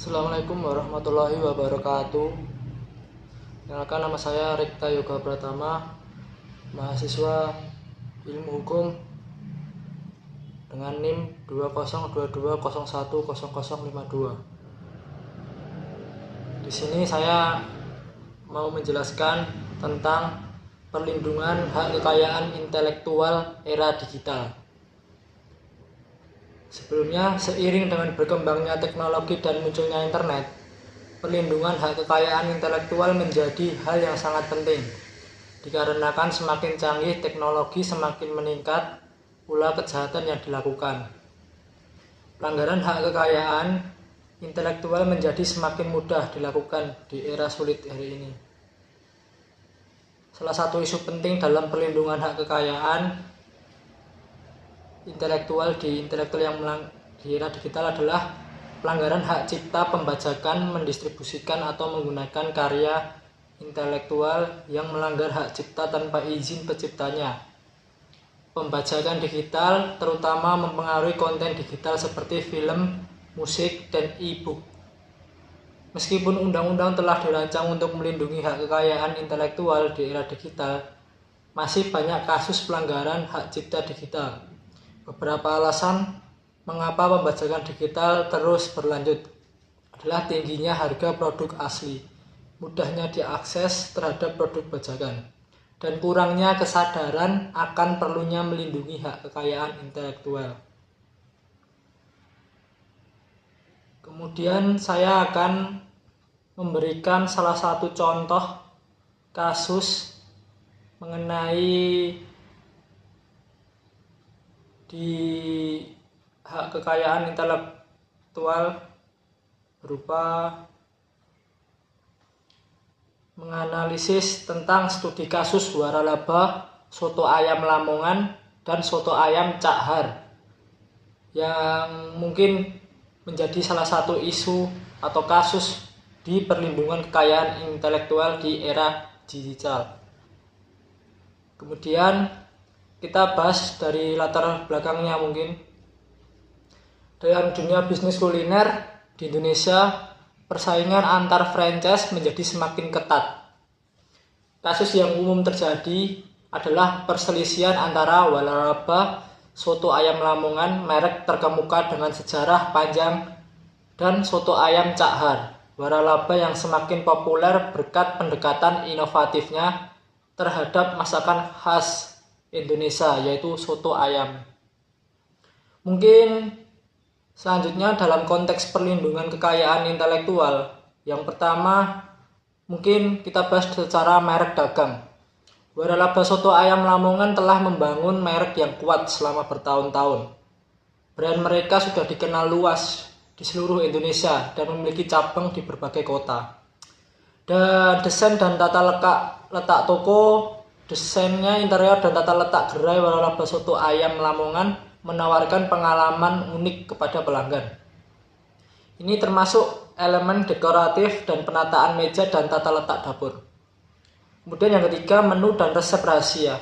Assalamualaikum warahmatullahi wabarakatuh. Kenalkan, nama saya Rekta Yoga Pratama, mahasiswa Ilmu Hukum dengan NIM 2022010052. Di sini saya mau menjelaskan tentang perlindungan hak kekayaan intelektual era digital. Sebelumnya, seiring dengan berkembangnya teknologi dan munculnya internet, perlindungan hak kekayaan intelektual menjadi hal yang sangat penting. Dikarenakan semakin canggih teknologi, semakin meningkat pula kejahatan yang dilakukan. Pelanggaran hak kekayaan intelektual menjadi semakin mudah dilakukan di era sulit hari ini. Salah satu isu penting dalam perlindungan hak kekayaan intelektual di era digital adalah pelanggaran hak cipta, pembajakan, mendistribusikan atau menggunakan karya intelektual yang melanggar hak cipta tanpa izin penciptanya. Pembajakan digital terutama mempengaruhi konten digital seperti film, musik, dan e-book. Meskipun undang-undang telah dirancang untuk melindungi hak kekayaan intelektual di era digital, masih banyak kasus pelanggaran hak cipta digital. Beberapa alasan mengapa pembajakan digital terus berlanjut adalah tingginya harga produk asli, mudahnya diakses terhadap produk bajakan, dan kurangnya kesadaran akan perlunya melindungi hak kekayaan intelektual. Kemudian saya akan memberikan salah satu contoh kasus mengenai di hak kekayaan intelektual berupa menganalisis tentang studi kasus waralaba, soto ayam Lamongan, dan soto ayam Cak Har yang mungkin menjadi salah satu isu atau kasus di perlindungan kekayaan intelektual di era digital. Kemudian kita bahas dari latar belakangnya mungkin. Dalam dunia bisnis kuliner di Indonesia, persaingan antar franchise menjadi semakin ketat. Kasus yang umum terjadi adalah perselisihan antara waralaba, soto ayam Lamongan, merek terkemuka dengan sejarah panjang, dan soto ayam Cak Har, waralaba yang semakin populer berkat pendekatan inovatifnya terhadap masakan khas Indonesia, yaitu soto ayam. Mungkin selanjutnya dalam konteks perlindungan kekayaan intelektual, yang pertama mungkin kita bahas secara merek dagang. Waralaba soto ayam Lamongan telah membangun merek yang kuat selama bertahun-tahun. Brand mereka sudah dikenal luas di seluruh Indonesia dan memiliki cabang di berbagai kota. Dan desain dan tata letak toko, desainnya, interior, dan tata letak gerai waralaba soto ayam Lamongan menawarkan pengalaman unik kepada pelanggan. Ini termasuk elemen dekoratif dan penataan meja dan tata letak dapur. Kemudian yang ketiga, menu dan resep rahasia.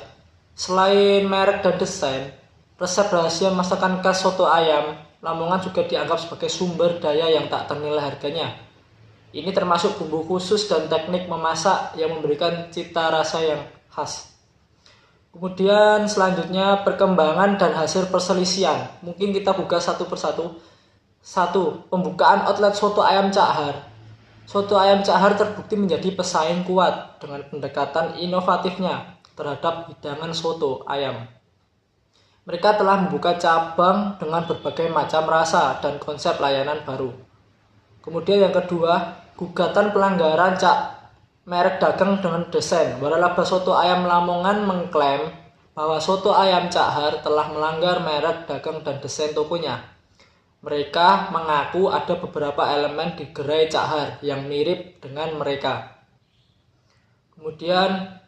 Selain merek dan desain, resep rahasia masakan khas soto ayam Lamongan juga dianggap sebagai sumber daya yang tak ternilai harganya. Ini termasuk bumbu khusus dan teknik memasak yang memberikan cita rasa yang khas. Kemudian selanjutnya perkembangan dan hasil perselisihan. Mungkin kita buka satu persatu. 1. Pembukaan outlet soto ayam Cak Har. Soto ayam Cak Har terbukti menjadi pesaing kuat dengan pendekatan inovatifnya terhadap hidangan soto ayam. Mereka telah membuka cabang dengan berbagai macam rasa dan konsep layanan baru. Kemudian yang kedua, gugatan pelanggaran merek dagang dengan desain. Waralaba soto ayam Lamongan mengklaim bahwa soto ayam Cak Har telah melanggar merek dagang dan desain tokonya. Mereka mengaku ada beberapa elemen di gerai Cak Har yang mirip dengan mereka. Kemudian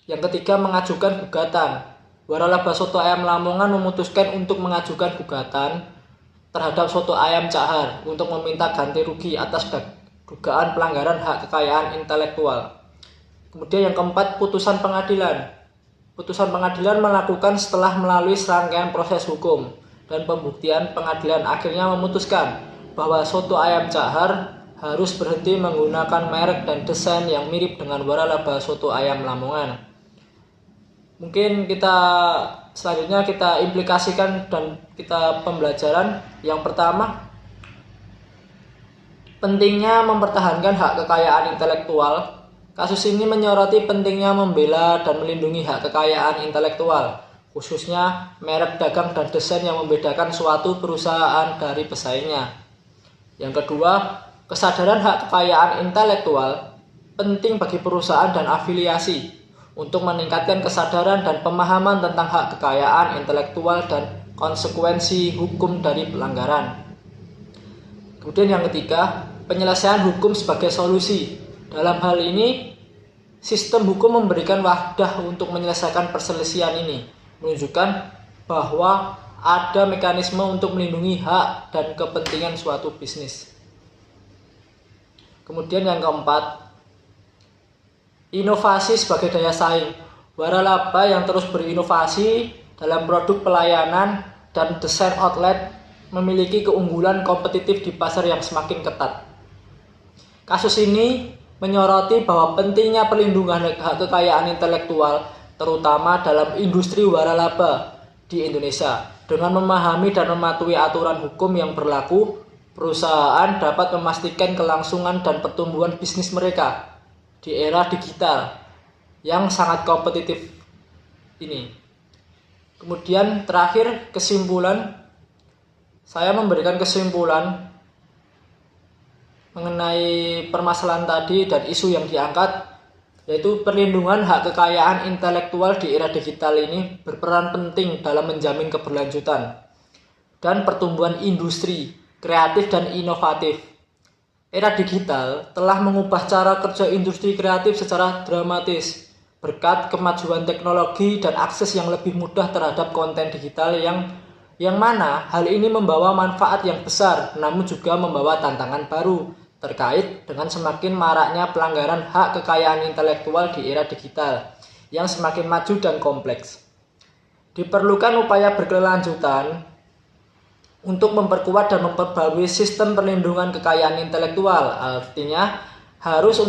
yang ketiga, mengajukan gugatan. Waralaba soto ayam Lamongan memutuskan untuk mengajukan gugatan terhadap soto ayam Cak Har untuk meminta ganti rugi atas dugaan pelanggaran hak kekayaan intelektual. Kemudian yang keempat, putusan pengadilan. Putusan pengadilan melakukan setelah melalui serangkaian proses hukum dan pembuktian. Pengadilan akhirnya memutuskan bahwa soto ayam Cahar harus berhenti menggunakan merek dan desain yang mirip dengan waralaba soto ayam Lamongan. Mungkin selanjutnya kita implikasikan dan kita pembelajaran. Yang pertama, pentingnya mempertahankan hak kekayaan intelektual. Kasus ini menyoroti pentingnya membela dan melindungi hak kekayaan intelektual, khususnya merek dagang dan desain yang membedakan suatu perusahaan dari pesaingnya. Yang kedua, kesadaran hak kekayaan intelektual penting bagi perusahaan dan afiliasi untuk meningkatkan kesadaran dan pemahaman tentang hak kekayaan intelektual dan konsekuensi hukum dari pelanggaran. Kemudian yang ketiga, penyelesaian hukum sebagai solusi. Dalam hal ini, sistem hukum memberikan wadah untuk menyelesaikan perselisihan ini, menunjukkan bahwa ada mekanisme untuk melindungi hak dan kepentingan suatu bisnis. Kemudian yang keempat, inovasi sebagai daya saing. Waralaba yang terus berinovasi dalam produk pelayanan dan desain outlet memiliki keunggulan kompetitif di pasar yang semakin ketat. Kasus ini menyoroti bahwa pentingnya perlindungan hak kekayaan intelektual, terutama dalam industri waralaba di Indonesia. Dengan memahami dan mematuhi aturan hukum yang berlaku, perusahaan dapat memastikan kelangsungan dan pertumbuhan bisnis mereka di era digital yang sangat kompetitif ini. Kemudian terakhir, kesimpulan. Saya memberikan kesimpulan mengenai permasalahan tadi dan isu yang diangkat, yaitu perlindungan hak kekayaan intelektual di era digital ini berperan penting dalam menjamin keberlanjutan dan pertumbuhan industri kreatif dan inovatif. Era digital telah mengubah cara kerja industri kreatif secara dramatis berkat kemajuan teknologi dan akses yang lebih mudah terhadap konten digital yang mana hal ini membawa manfaat yang besar namun juga membawa tantangan baru terkait dengan semakin maraknya pelanggaran hak kekayaan intelektual di era digital yang semakin maju dan kompleks. Diperlukan upaya berkelanjutan untuk memperkuat dan memperbarui sistem perlindungan kekayaan intelektual. Artinya harus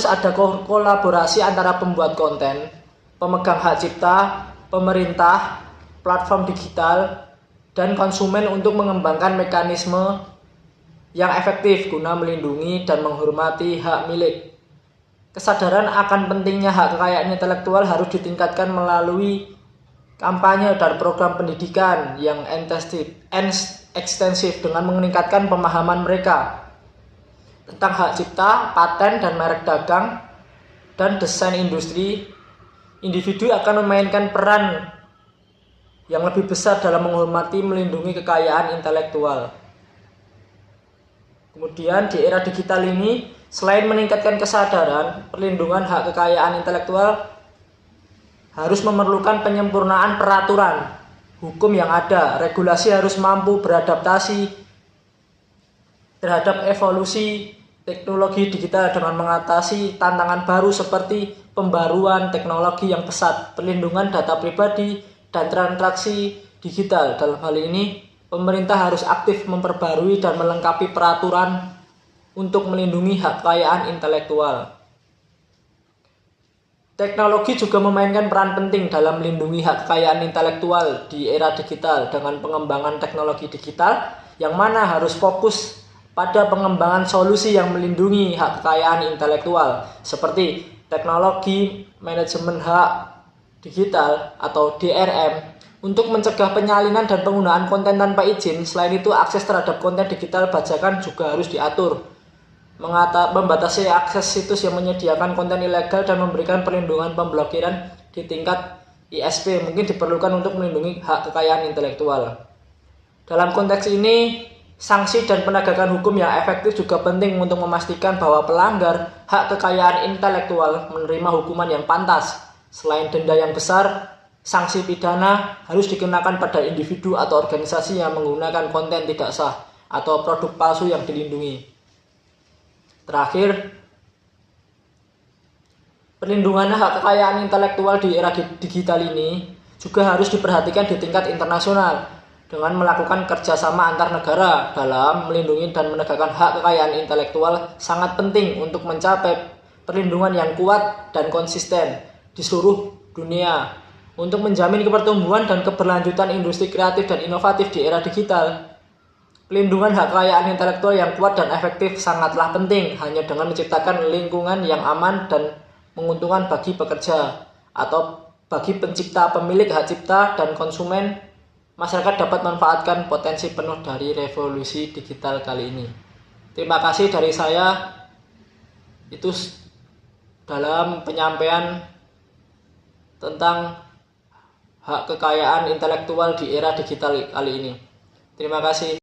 ada kolaborasi antara pembuat konten, pemegang hak cipta, pemerintah, platform digital, dan konsumen untuk mengembangkan mekanisme yang efektif guna melindungi dan menghormati hak milik. Kesadaran akan pentingnya hak kekayaan intelektual harus ditingkatkan melalui kampanye dan program pendidikan yang ekstensif dengan meningkatkan pemahaman mereka tentang hak cipta, paten, dan merek dagang dan desain industri. Individu akan memainkan peran yang lebih besar dalam menghormati melindungi kekayaan intelektual. Kemudian di era digital ini, selain meningkatkan kesadaran, perlindungan hak kekayaan intelektual harus memerlukan penyempurnaan peraturan hukum yang ada. Regulasi harus mampu beradaptasi terhadap evolusi teknologi digital dengan mengatasi tantangan baru seperti pembaruan teknologi yang pesat, perlindungan data pribadi, dan transaksi digital. Dalam hal ini, pemerintah harus aktif memperbarui dan melengkapi peraturan untuk melindungi hak kekayaan intelektual. Teknologi juga memainkan peran penting dalam melindungi hak kekayaan intelektual di era digital dengan pengembangan teknologi digital yang mana harus fokus pada pengembangan solusi yang melindungi hak kekayaan intelektual seperti teknologi manajemen hak digital atau DRM untuk mencegah penyalinan dan penggunaan konten tanpa izin. Selain itu, akses terhadap konten digital bajakan juga harus diatur. Membatasi akses situs yang menyediakan konten ilegal dan memberikan perlindungan pemblokiran di tingkat ISP mungkin diperlukan untuk melindungi hak kekayaan intelektual. Dalam konteks ini, sanksi dan penegakan hukum yang efektif juga penting untuk memastikan bahwa pelanggar hak kekayaan intelektual menerima hukuman yang pantas. Selain denda yang besar, sanksi pidana harus dikenakan pada individu atau organisasi yang menggunakan konten tidak sah atau produk palsu yang dilindungi. Terakhir, perlindungan hak kekayaan intelektual di era digital ini juga harus diperhatikan di tingkat internasional dengan melakukan kerjasama antar negara dalam melindungi dan menegakkan hak kekayaan intelektual sangat penting untuk mencapai perlindungan yang kuat dan konsisten di seluruh dunia untuk menjamin pertumbuhan dan keberlanjutan industri kreatif dan inovatif di era digital. Pelindungan hak kekayaan intelektual yang kuat dan efektif sangatlah penting. Hanya dengan menciptakan lingkungan yang aman dan menguntungkan bagi pekerja atau bagi pencipta, pemilik hak cipta, dan konsumen, masyarakat dapat memanfaatkan potensi penuh dari revolusi digital kali ini. Terima kasih dari saya. Itu dalam penyampaian tentang hak kekayaan intelektual di era digital kali ini. Terima kasih.